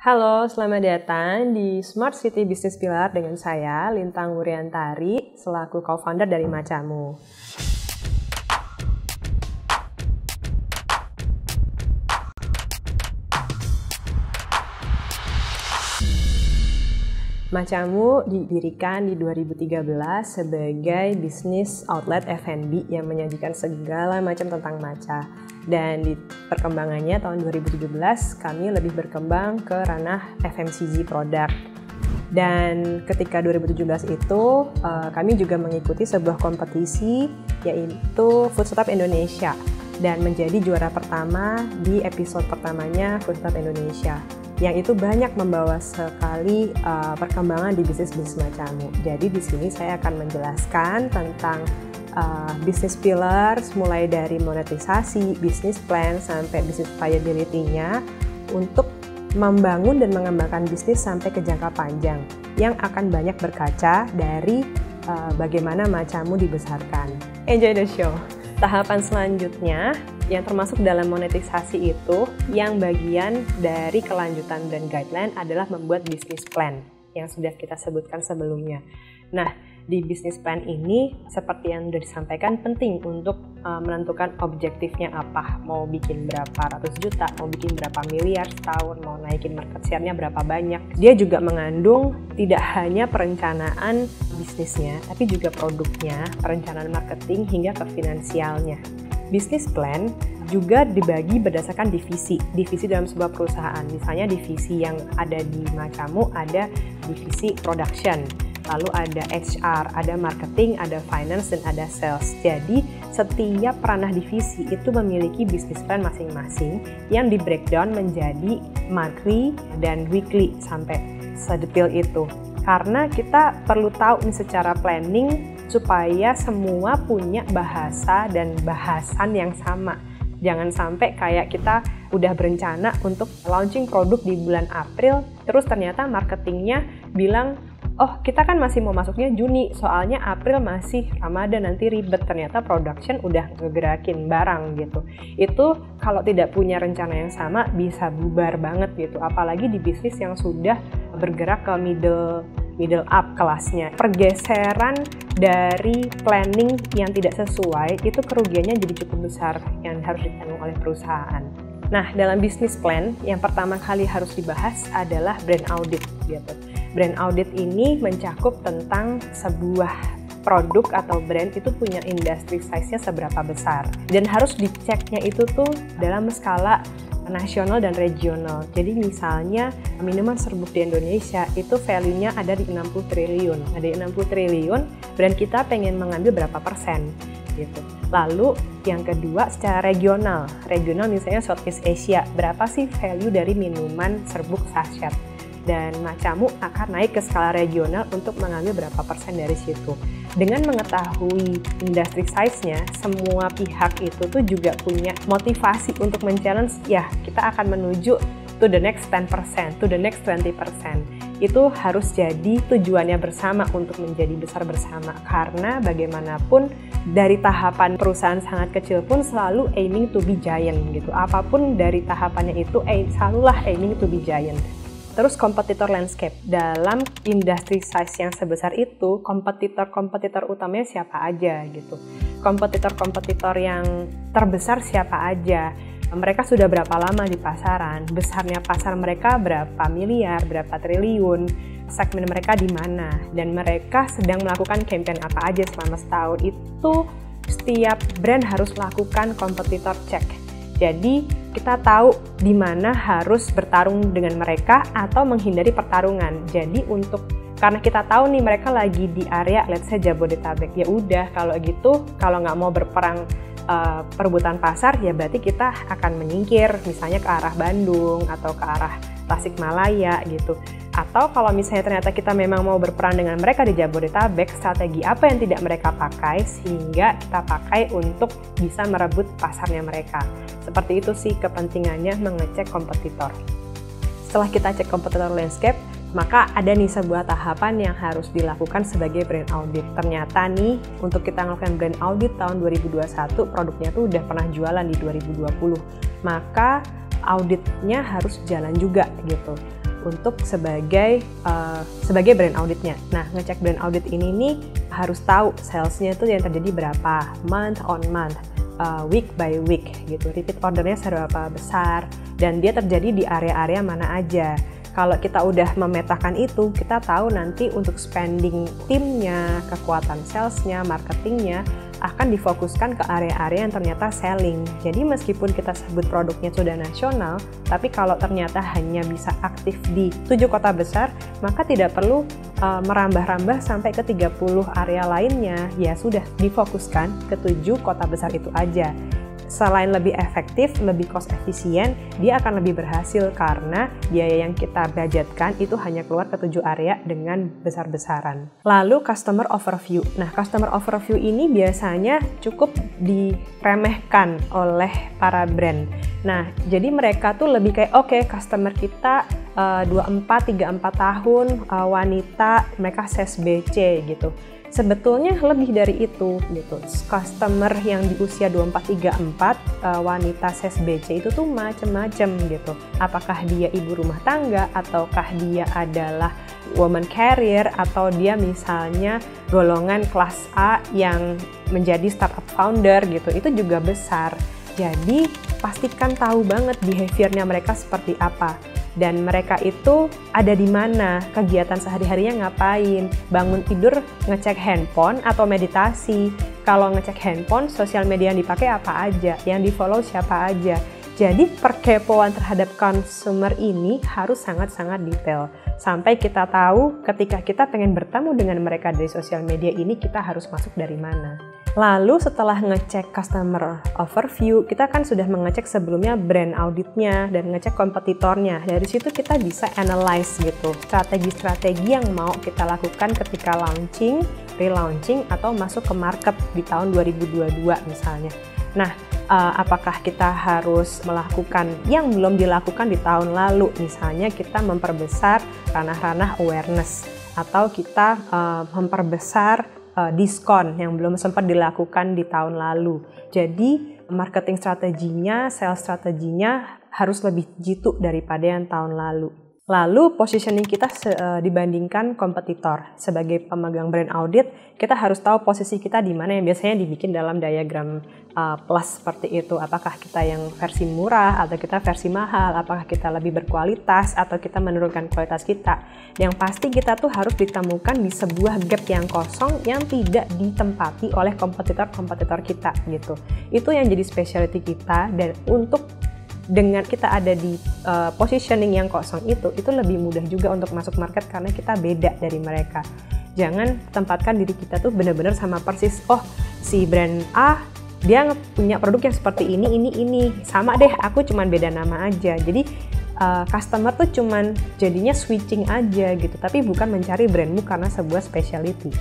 Halo, selamat datang di Smart City Business Pillar dengan saya, Lintang Wuriantari, selaku co-founder dari Macamu. Macamu didirikan di 2013 sebagai bisnis outlet F&B yang menyajikan segala macam tentang matcha. Dan di perkembangannya tahun 2017 kami lebih berkembang ke ranah FMCG produk. Dan ketika 2017 itu kami juga mengikuti sebuah kompetisi yaitu Food Startup Indonesia dan menjadi juara pertama di episode pertamanya Food Startup Indonesia. Yang itu banyak membawa sekali perkembangan di bisnis Macamu. Jadi di sini saya akan menjelaskan tentang business pillars mulai dari monetisasi, business plan sampai business viability-nya untuk membangun dan mengembangkan bisnis sampai ke jangka panjang yang akan banyak berkaca dari bagaimana Macamu dibesarkan. Enjoy the show. Tahapan selanjutnya yang termasuk dalam monetisasi itu yang bagian dari kelanjutan dan guideline adalah membuat business plan yang sudah kita sebutkan sebelumnya. Nah, di business plan ini seperti yang sudah disampaikan penting untuk menentukan objektifnya apa, mau bikin berapa ratus juta, mau bikin berapa miliar setahun, mau naikin market share-nya berapa banyak. Dia juga mengandung tidak hanya perencanaan bisnisnya, tapi juga produknya, perencanaan marketing hingga ke finansialnya. Business plan juga dibagi berdasarkan divisi dalam sebuah perusahaan. Misalnya divisi yang ada di Macamu ada divisi production, lalu ada HR, ada marketing, ada finance, dan ada sales. Jadi setiap ranah divisi itu memiliki business plan masing-masing yang di breakdown menjadi monthly dan weekly sampai sedetail itu. Karena kita perlu tahu nih secara planning supaya semua punya bahasa dan bahasan yang sama. Jangan sampai kayak kita udah berencana untuk launching produk di bulan April, terus ternyata marketingnya bilang, oh kita kan masih mau masuknya Juni, soalnya April masih Ramadan nanti ribet, ternyata production udah ngegerakin barang gitu. Itu kalau tidak punya rencana yang sama bisa bubar banget gitu, apalagi di bisnis yang sudah bergerak ke middle up kelasnya. Pergeseran dari planning yang tidak sesuai itu kerugiannya jadi cukup besar yang harus ditanggung oleh perusahaan. Nah, dalam business plan yang pertama kali harus dibahas adalah brand audit gitu. Brand audit ini mencakup tentang sebuah produk atau brand itu punya industry size-nya seberapa besar. Dan harus diceknya itu tuh dalam skala nasional dan regional. Jadi misalnya minuman serbuk di Indonesia itu value-nya ada di 60 triliun. Ada di 60 triliun, brand kita pengen mengambil berapa persen gitu. Lalu yang kedua secara regional. Regional misalnya Southeast Asia, berapa sih value dari minuman serbuk sachet? Dan Macamu akan naik ke skala regional untuk mengambil berapa persen dari situ. Dengan mengetahui industry size-nya, semua pihak itu tuh juga punya motivasi untuk men-challenge, ya kita akan menuju to the next 10%, to the next 20%. Itu harus jadi tujuannya bersama untuk menjadi besar bersama. Karena bagaimanapun dari tahapan perusahaan sangat kecil pun selalu aiming to be giant gitu. Apapun dari tahapannya itu selalulah aiming to be giant. Terus kompetitor landscape, dalam industri size yang sebesar itu, kompetitor utamanya siapa aja gitu. Kompetitor yang terbesar siapa aja, mereka sudah berapa lama di pasaran, besarnya pasar mereka berapa miliar, berapa triliun, segmen mereka di mana, dan mereka sedang melakukan campaign apa aja selama setahun. Itu setiap brand harus melakukan kompetitor check. Jadi kita tahu di mana harus bertarung dengan mereka atau menghindari pertarungan. Jadi karena kita tahu nih mereka lagi di area let's say Jabodetabek, ya udah kalau gitu kalau nggak mau berperang perebutan pasar ya berarti kita akan menyingkir misalnya ke arah Bandung atau ke arah Tasikmalaya gitu. Atau kalau misalnya ternyata kita memang mau berperang dengan mereka di Jabodetabek, strategi apa yang tidak mereka pakai sehingga kita pakai untuk bisa merebut pasarnya mereka. Seperti itu sih kepentingannya mengecek kompetitor. Setelah kita cek kompetitor landscape, maka ada nih sebuah tahapan yang harus dilakukan sebagai brand audit. Ternyata nih untuk kita melakukan brand audit tahun 2021 produknya tuh udah pernah jualan di 2020. Maka auditnya harus jalan juga gitu. untuk sebagai brand auditnya. Nah, ngecek brand audit ini nih harus tahu salesnya itu yang terjadi berapa, month on month, week by week gitu. Repeat ordernya seberapa besar dan dia terjadi di area-area mana aja. Kalau kita udah memetakan itu, kita tahu nanti untuk spending timnya, kekuatan salesnya, marketingnya akan difokuskan ke area-area yang ternyata selling. Jadi meskipun kita sebut produknya sudah nasional, tapi kalau ternyata hanya bisa aktif di 7 kota besar, maka tidak perlu merambah-rambah sampai ke 30 area lainnya. Ya sudah difokuskan ke 7 kota besar itu aja. Selain lebih efektif, lebih cost efisien, dia akan lebih berhasil karena biaya yang kita budgetkan itu hanya keluar ke 7 area dengan besar-besaran. Lalu customer overview. Nah, customer overview ini biasanya cukup diremehkan oleh para brand. Nah, jadi mereka tuh lebih kayak oke, customer kita 24-34 tahun, wanita, mereka size BC gitu. Sebetulnya lebih dari itu gitu. Customer yang di usia 24-34 wanita size BC itu tuh macem-macem gitu. Apakah dia ibu rumah tangga, ataukah dia adalah woman carrier, atau dia misalnya golongan kelas A yang menjadi startup founder gitu. Itu juga besar. Jadi pastikan tahu banget behaviornya mereka seperti apa. Dan mereka itu ada di mana, kegiatan sehari-harinya ngapain, bangun tidur ngecek handphone atau meditasi. Kalau ngecek handphone, sosial media yang dipakai apa aja, yang di-follow siapa aja. Jadi perkepoan terhadap consumer ini harus sangat-sangat detail. Sampai kita tahu ketika kita pengen bertemu dengan mereka dari sosial media ini, kita harus masuk dari mana. Lalu setelah ngecek customer overview, kita kan sudah mengecek sebelumnya brand auditnya dan ngecek kompetitornya. Dari situ kita bisa analyze gitu, strategi-strategi yang mau kita lakukan ketika launching, relaunching, atau masuk ke market di tahun 2022 misalnya. Nah, apakah kita harus melakukan yang belum dilakukan di tahun lalu? Misalnya kita memperbesar ranah-ranah awareness, atau kita memperbesar diskon yang belum sempat dilakukan di tahun lalu. Jadi marketing strateginya, sales strateginya harus lebih jitu daripada yang tahun lalu. Lalu positioning kita dibandingkan kompetitor. Sebagai pemegang brand audit, kita harus tahu posisi kita di mana, yang biasanya dibikin dalam diagram plus seperti itu. Apakah kita yang versi murah atau kita versi mahal, apakah kita lebih berkualitas atau kita menurunkan kualitas kita. Yang pasti kita tuh harus ditemukan di sebuah gap yang kosong yang tidak ditempati oleh kompetitor-kompetitor kita gitu. Itu yang jadi specialty kita, dan dengan kita ada di positioning yang kosong itu lebih mudah juga untuk masuk market karena kita beda dari mereka. Jangan tempatkan diri kita tuh benar-benar sama persis. Oh, si brand A dia punya produk yang seperti ini. Sama deh, aku cuman beda nama aja. Jadi customer tuh cuman jadinya switching aja gitu, tapi bukan mencari brandmu karena sebuah specialty.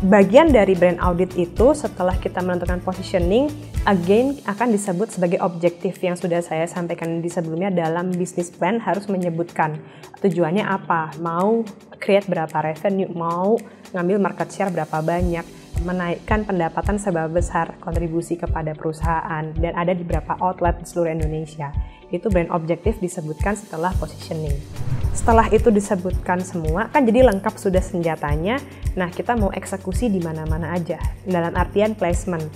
Bagian dari brand audit itu setelah kita menentukan positioning, again akan disebut sebagai objektif yang sudah saya sampaikan di sebelumnya. Dalam business plan harus menyebutkan tujuannya apa, mau create berapa revenue, mau ngambil market share berapa banyak, menaikkan pendapatan seberapa besar, kontribusi kepada perusahaan, dan ada di beberapa outlet di seluruh Indonesia. Itu brand objektif disebutkan setelah positioning. Setelah itu disebutkan semua, kan jadi lengkap sudah senjatanya. Nah, kita mau eksekusi di mana-mana aja. Dalam artian placement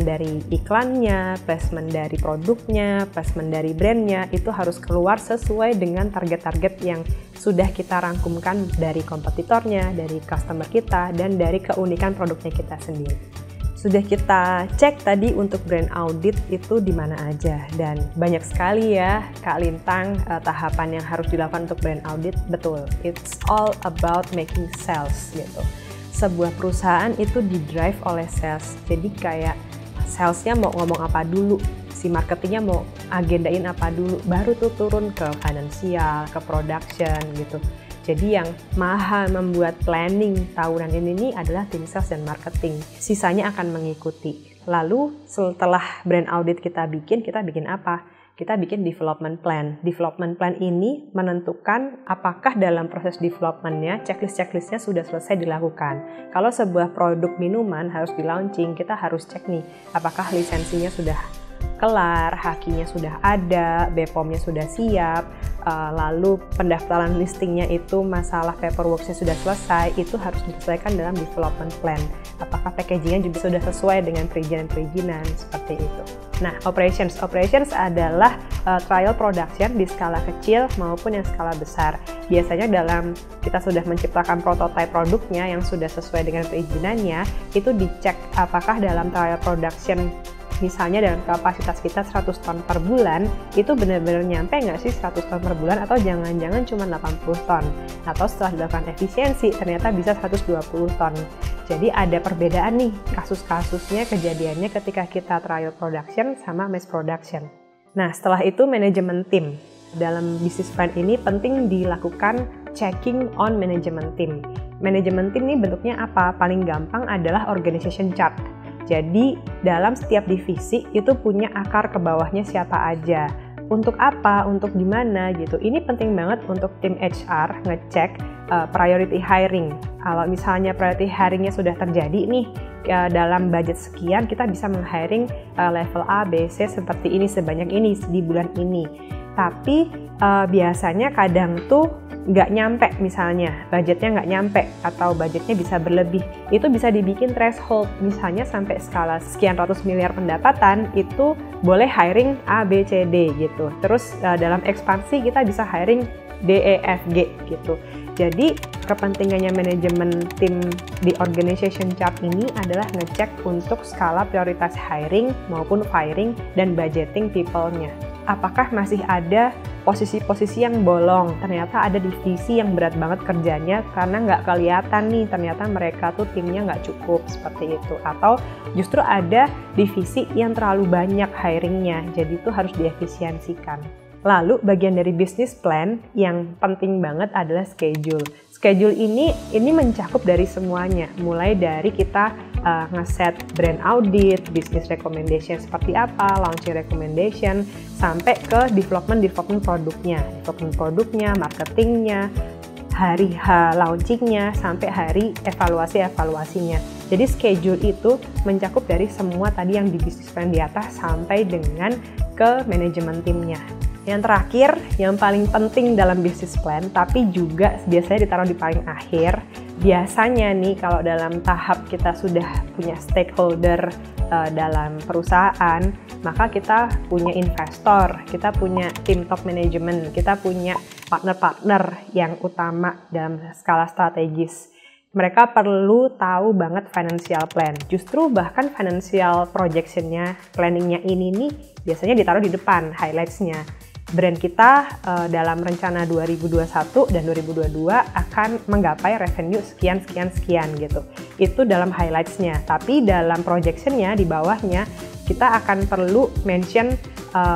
dari iklannya, placement dari produknya, placement dari brandnya, itu harus keluar sesuai dengan target-target yang sudah kita rangkumkan dari kompetitornya, dari customer kita, dan dari keunikan produknya kita sendiri. Sudah kita cek tadi untuk brand audit itu di mana aja, dan banyak sekali ya Kak Lintang tahapan yang harus dilakukan untuk brand audit. Betul, it's all about making sales gitu. Sebuah perusahaan itu di-drive oleh sales. Jadi kayak salesnya mau ngomong apa dulu, si marketingnya mau agendain apa dulu, baru tuh turun ke finansial, ke production gitu. Jadi yang mahal membuat planning tahunan ini adalah tim sales dan marketing. Sisanya akan mengikuti. Lalu setelah brand audit kita bikin apa? Kita bikin development plan. Development plan ini menentukan apakah dalam proses developmentnya checklist-checklistnya sudah selesai dilakukan. Kalau sebuah produk minuman harus di launching, kita harus cek nih apakah lisensinya sudah kelar, HQ-nya sudah ada, BPOM-nya sudah siap, lalu pendaftaran listingnya itu masalah paperwork-nya sudah selesai, itu harus disesuaikan dalam development plan. Apakah packaging-nya juga sudah sesuai dengan perizinan-perizinan, seperti itu. Nah, operations adalah trial production di skala kecil maupun yang skala besar. Biasanya dalam kita sudah menciptakan prototipe produknya yang sudah sesuai dengan perizinannya, itu dicek apakah dalam trial production, misalnya dalam kapasitas kita 100 ton per bulan, itu benar-benar nyampe nggak sih 100 ton per bulan, atau jangan-jangan cuma 80 ton. Atau setelah dilakukan efisiensi, ternyata bisa 120 ton. Jadi ada perbedaan nih kasus-kasusnya, kejadiannya ketika kita trial production sama mass production. Nah, setelah itu manajemen tim. Dalam business plan ini penting dilakukan checking on management team. Manajemen tim ini bentuknya apa? Paling gampang adalah organization chart. Jadi dalam setiap divisi itu punya akar ke bawahnya siapa aja. Untuk apa, untuk di mana gitu. Ini penting banget untuk tim HR ngecek priority hiring. Kalau misalnya priority hiringnya sudah terjadi nih, dalam budget sekian kita bisa meng-hiring level A, B, C seperti ini, sebanyak ini di bulan ini. Tapi biasanya kadang tuh nggak nyampe, misalnya budgetnya nggak nyampe atau budgetnya bisa berlebih, itu bisa dibikin threshold, misalnya sampai skala sekian ratus miliar pendapatan itu boleh hiring A, B, C, D gitu. Terus dalam ekspansi kita bisa hiring D, E, F, G gitu. Jadi kepentingannya manajemen tim di organization chart ini adalah ngecek untuk skala prioritas hiring maupun firing dan budgeting people-nya. Apakah masih ada posisi-posisi yang bolong, ternyata ada divisi yang berat banget kerjanya karena nggak kelihatan nih, ternyata mereka tuh timnya nggak cukup, seperti itu. Atau justru ada divisi yang terlalu banyak hiringnya, jadi itu harus diefisiensikan. Lalu bagian dari business plan yang penting banget adalah schedule. Schedule ini mencakup dari semuanya, mulai dari kita ngeset brand audit, business recommendation seperti apa, launching recommendation, sampai ke development produknya, marketingnya, hari launchingnya, sampai hari evaluasinya. Jadi schedule itu mencakup dari semua tadi yang di business plan di atas sampai dengan ke manajemen timnya. Yang terakhir, yang paling penting dalam business plan, tapi juga biasanya ditaruh di paling akhir. Biasanya nih kalau dalam tahap kita sudah punya stakeholder dalam perusahaan, maka kita punya investor, kita punya tim top management, kita punya partner-partner yang utama dalam skala strategis. Mereka perlu tahu banget financial plan. Justru bahkan financial projection-nya, planning-nya ini nih biasanya ditaruh di depan, highlights-nya. Brand kita dalam rencana 2021 dan 2022 akan menggapai revenue sekian gitu. Itu dalam highlights-nya. Tapi dalam projection-nya di bawahnya kita akan perlu mention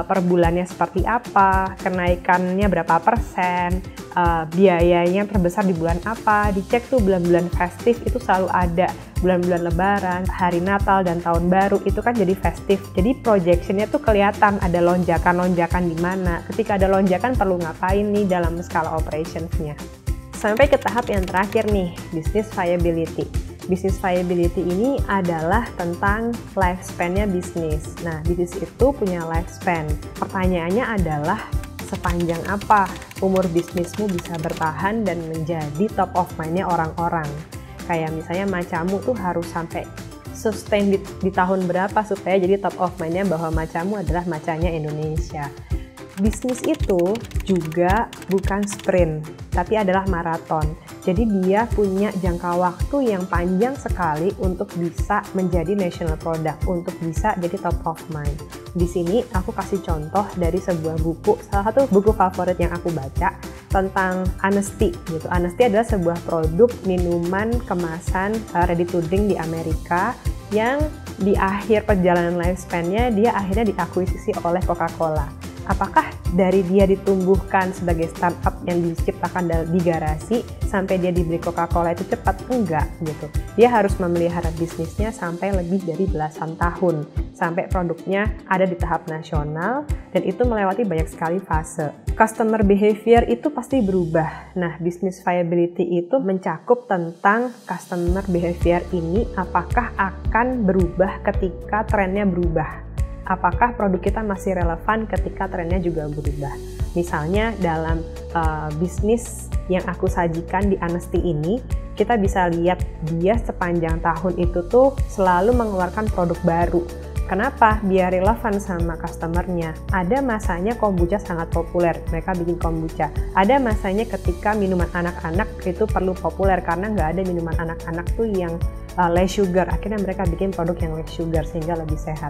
per bulannya seperti apa, kenaikannya berapa persen, biayanya terbesar di bulan apa. Dicek tuh bulan-bulan festif itu selalu ada, bulan-bulan lebaran, hari Natal dan tahun baru itu kan jadi festif. Jadi projectionnya tuh kelihatan ada lonjakan-lonjakan di mana. Ketika ada lonjakan perlu ngapain nih dalam skala operationsnya. Sampai ke tahap yang terakhir nih, business viability. Business viability ini adalah tentang lifespan-nya bisnis. Nah, bisnis itu punya lifespan. Pertanyaannya adalah sepanjang apa umur bisnismu bisa bertahan dan menjadi top of mind-nya orang-orang. Kayak misalnya macamu tuh harus sampai sustain di tahun berapa supaya jadi top of mind-nya bahwa macamu adalah macanya Indonesia. Bisnis itu juga bukan sprint, tapi adalah maraton. Jadi dia punya jangka waktu yang panjang sekali untuk bisa menjadi national product, untuk bisa jadi top of mind. Di sini aku kasih contoh dari sebuah buku, salah satu buku favorit yang aku baca tentang Honesty gitu. Honesty adalah sebuah produk minuman kemasan ready to drink di Amerika yang di akhir perjalanan lifespan-nya dia akhirnya diakuisisi oleh Coca-Cola. Apakah dari dia ditumbuhkan sebagai startup yang diciptakan di garasi sampai dia dibeli Coca-Cola itu cepat? Enggak gitu. Dia harus memelihara bisnisnya sampai lebih dari belasan tahun, sampai produknya ada di tahap nasional dan itu melewati banyak sekali fase. Customer behavior itu pasti berubah. Nah, business viability itu mencakup tentang customer behavior ini apakah akan berubah ketika trennya berubah. apakah produk kita masih relevan ketika trennya juga berubah. Misalnya dalam bisnis yang aku sajikan di Honesty ini, kita bisa lihat dia sepanjang tahun itu tuh selalu mengeluarkan produk baru. Kenapa? Biar relevan sama customer-nya. Ada masanya kombucha sangat populer, mereka bikin kombucha. Ada masanya ketika minuman anak-anak itu perlu populer karena nggak ada minuman anak-anak tuh yang less sugar. Akhirnya mereka bikin produk yang less sugar sehingga lebih sehat.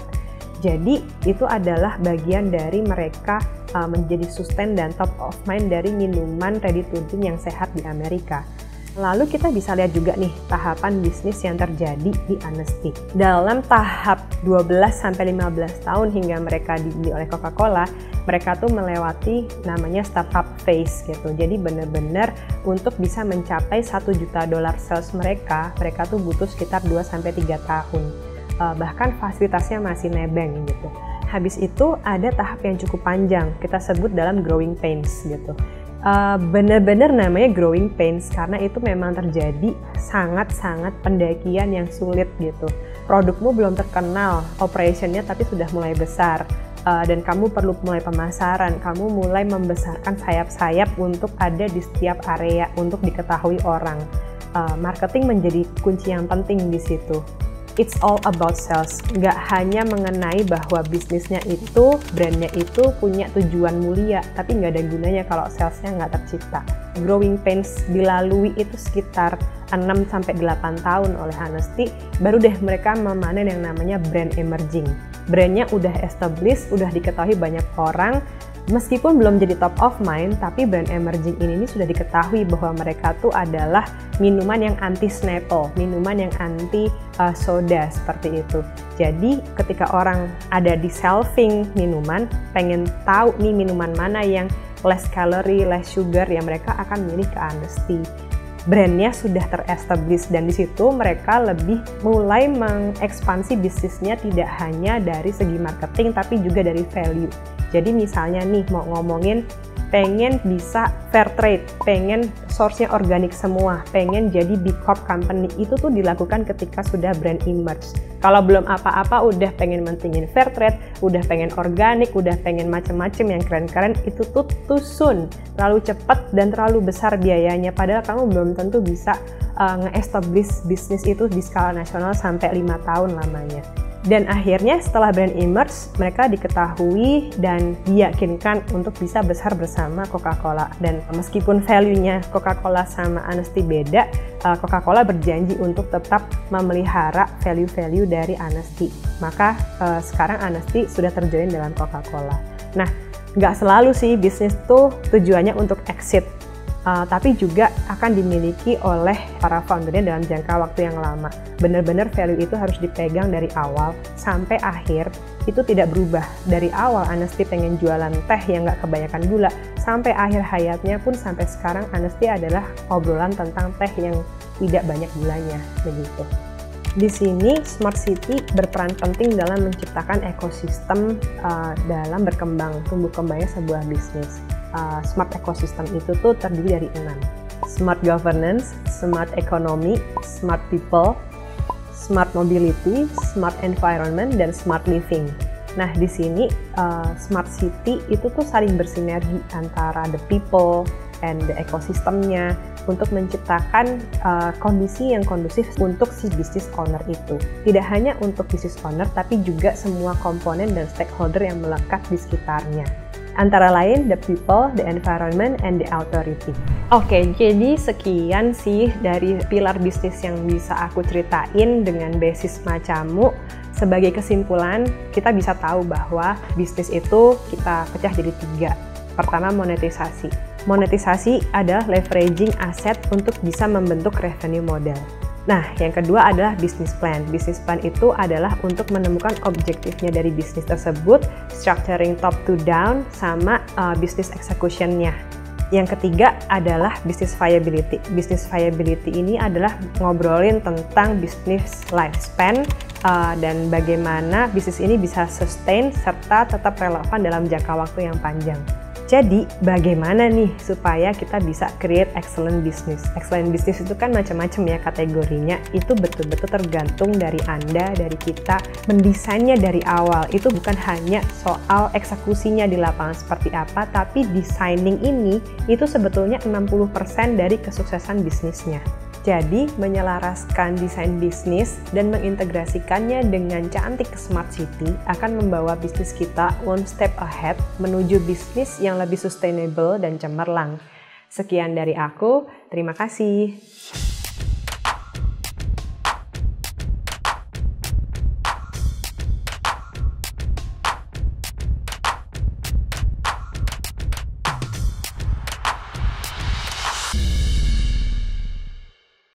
Jadi itu adalah bagian dari mereka menjadi sustain dan top of mind dari minuman ready to drink yang sehat di Amerika. Lalu kita bisa lihat juga nih tahapan bisnis yang terjadi di Honesty. Dalam tahap 12-15 tahun hingga mereka dibeli oleh Coca-Cola, mereka tuh melewati namanya startup phase gitu. Jadi benar-benar untuk bisa mencapai $1 juta sales mereka tuh butuh sekitar 2-3 tahun. Bahkan fasilitasnya masih nebeng gitu. Habis itu ada tahap yang cukup panjang, kita sebut dalam growing pains gitu. Benar-benar namanya growing pains karena itu memang terjadi sangat-sangat pendakian yang sulit gitu. Produkmu belum terkenal, operationnya tapi sudah mulai besar, dan kamu perlu mulai pemasaran, kamu mulai membesarkan sayap-sayap untuk ada di setiap area untuk diketahui orang. Marketing menjadi kunci yang penting di situ. It's all about sales, nggak hanya mengenai bahwa bisnisnya itu, brandnya itu punya tujuan mulia, tapi nggak ada gunanya kalau salesnya nggak tercipta. Growing pains dilalui itu sekitar 6-8 tahun oleh Honesty, baru deh mereka memanen yang namanya brand emerging. Brandnya udah established, udah diketahui banyak orang, meskipun belum jadi top of mind, tapi brand emerging ini sudah diketahui bahwa mereka tuh adalah minuman yang anti Snapple, minuman yang anti soda seperti itu. Jadi ketika orang ada di shelving minuman, pengen tahu nih minuman mana yang less calorie, less sugar, ya mereka akan milih ke Honesty. Brandnya sudah ter-establish dan di situ mereka lebih mulai mengekspansi bisnisnya tidak hanya dari segi marketing tapi juga dari value. Jadi misalnya nih mau ngomongin pengen bisa fair trade, pengen source-nya organik semua, pengen jadi B Corp company, itu tuh dilakukan ketika sudah brand emerge. Kalau belum apa-apa udah pengen mentingin fair trade, udah pengen organik, udah pengen macem-macem yang keren-keren, itu tuh too soon, terlalu cepat dan terlalu besar biayanya, padahal kamu belum tentu bisa nge-establish bisnis itu di skala nasional sampai 5 tahun lamanya. Dan akhirnya setelah brand emerge, mereka diketahui dan diyakinkan untuk bisa besar bersama Coca-Cola. Dan meskipun value-nya Coca-Cola sama Honesty beda, Coca-Cola berjanji untuk tetap memelihara value-value dari Honesty. Maka sekarang Honesty sudah terjoin dalam Coca-Cola. Nah, nggak selalu sih bisnis tuh tujuannya untuk exit. Tapi juga akan dimiliki oleh para foundernya dalam jangka waktu yang lama. Benar-benar value itu harus dipegang dari awal sampai akhir, itu tidak berubah. Dari awal Honesty pengen jualan teh yang nggak kebanyakan gula, sampai akhir hayatnya pun sampai sekarang Honesty adalah obrolan tentang teh yang tidak banyak gulanya, begitu. Di sini Smart City berperan penting dalam menciptakan ekosistem dalam berkembang, tumbuh kembangnya sebuah bisnis. Smart ecosystem itu tuh terdiri dari 6. Smart governance, smart economy, smart people, smart mobility, smart environment, dan smart living. Nah, di sini smart city itu tuh saling bersinergi antara the people and the ekosistemnya untuk menciptakan kondisi yang kondusif untuk si business owner itu. Tidak hanya untuk business owner, tapi juga semua komponen dan stakeholder yang melekat di sekitarnya. Antara lain the people, the environment, and the authority. Oke, jadi sekian sih dari pilar bisnis yang bisa aku ceritain dengan basis Macamu. Sebagai kesimpulan, kita bisa tahu bahwa bisnis itu kita pecah jadi 3. Pertama, monetisasi. Monetisasi adalah leveraging aset untuk bisa membentuk revenue model. Nah, yang kedua adalah business plan. Business plan itu adalah untuk menemukan objektifnya dari bisnis tersebut, structuring top to down, sama business execution-nya. Yang ketiga adalah business viability. Business viability ini adalah ngobrolin tentang business lifespan dan bagaimana bisnis ini bisa sustain serta tetap relevan dalam jangka waktu yang panjang. Jadi, bagaimana nih supaya kita bisa create excellent business? Excellent business itu kan macam-macam ya kategorinya. Itu betul-betul tergantung dari Anda, dari kita mendesainnya dari awal. Itu bukan hanya soal eksekusinya di lapangan seperti apa, tapi designing ini itu sebetulnya 60% dari kesuksesan bisnisnya. Jadi, menyelaraskan desain bisnis dan mengintegrasikannya dengan cantik ke Smart City akan membawa bisnis kita one step ahead menuju bisnis yang lebih sustainable dan cemerlang. Sekian dari aku, terima kasih.